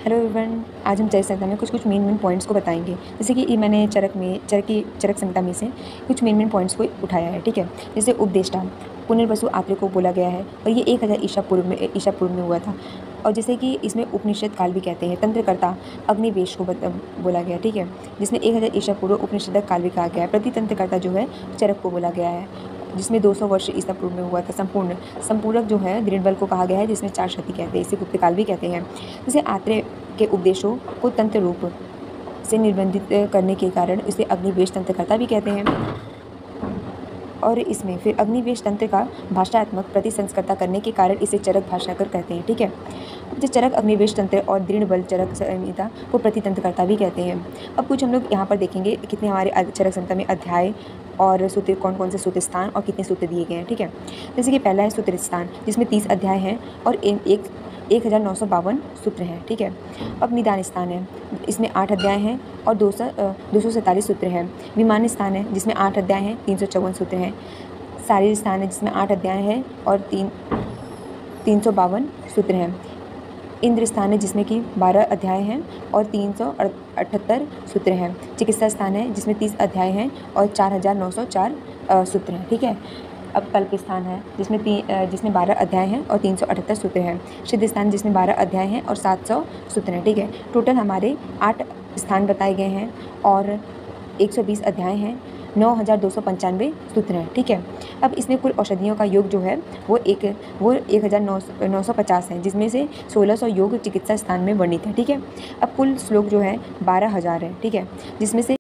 Hello everyone, आज हम चरक संहिता में कुछ मेन पॉइंट्स को बताएंगे। जैसे कि मैंने चरक संहिता में से कुछ मेन पॉइंट्स को उठाया है। ठीक है, जैसे उपदेष्टा पुनर्वसु आत्रेय को बोला गया है और ये 1000 ईसा पूर्व में हुआ था। और जैसे कि इसमें उपनिषद काल भी कहते हैं। तंत्रकर्ता अग्निवेश को बोला गया। ठीक है, जिसमें 1000 ईसा पूर्व उपनिषद काल भी कहा गया है। प्रतितंत्रकर्ता जो है चरक को बोला गया है, जिसमें 200 वर्ष ईसा पूर्व में हुआ था। संपूरक जो है दृढ़बल को कहा गया है, जिसमें 4 शती कहते हैं। इसे गुप्तकाल भी कहते हैं। जैसे आत्रेय के उपदेशों को तंत्र रूप से निर्बंधित करने के कारण इसे अग्निवेश तंत्रकर्ता भी कहते हैं। और इसमें फिर अग्निवेश तंत्र का भाषात्मक प्रतिसंस्कर्ता करने के कारण इसे चरक भाषाकर कहते हैं। ठीक है, जो चरक अग्निवेश तंत्र और दृढ़बल चरक संहिता को प्रतितंत्रकर्ता भी कहते हैं। अब कुछ हम लोग यहाँ पर देखेंगे कितने हमारे चरक संहिता में अध्याय और सूत्र, कौन कौन से सूत्र स्थान और कितने सूत्र दिए गए हैं। ठीक है, जैसे कि पहला है सूत्र स्थान, जिसमें 30 अध्याय हैं और 1952 सूत्र हैं। ठीक है, अब निदान स्थान है, इसमें 8 अध्याय हैं और 247 सूत्र हैं। विमान स्थान है, जिसमें 8 अध्याय हैं, 354 सूत्र हैं। शारीर स्थान है, जिसमें 8 अध्याय हैं और 352 सूत्र हैं। इंद्र स्थान है, जिसमें कि 12 अध्याय हैं और 378 सूत्र हैं। चिकित्सा स्थान है, जिसमें 30 अध्याय हैं और 4904 सूत्र हैं। ठीक है, अब कल्प स्थान है, जिसमें 12 अध्याय हैं और 378 सूत्र हैं। सिद्ध स्थान, जिसमें 12 अध्याय हैं और 700 सूत्र हैं। ठीक है, टोटल हमारे 8 स्थान बताए गए हैं और 120 अध्याय हैं, 9295 सूत्र हैं। ठीक है, अब इसमें कुल औषधियों का योग जो है वो 1950 है, जिसमें से 1600 योग चिकित्सा स्थान में वर्णित है। ठीक है, अब कुल श्लोक जो है 12000 है। ठीक है, जिसमें से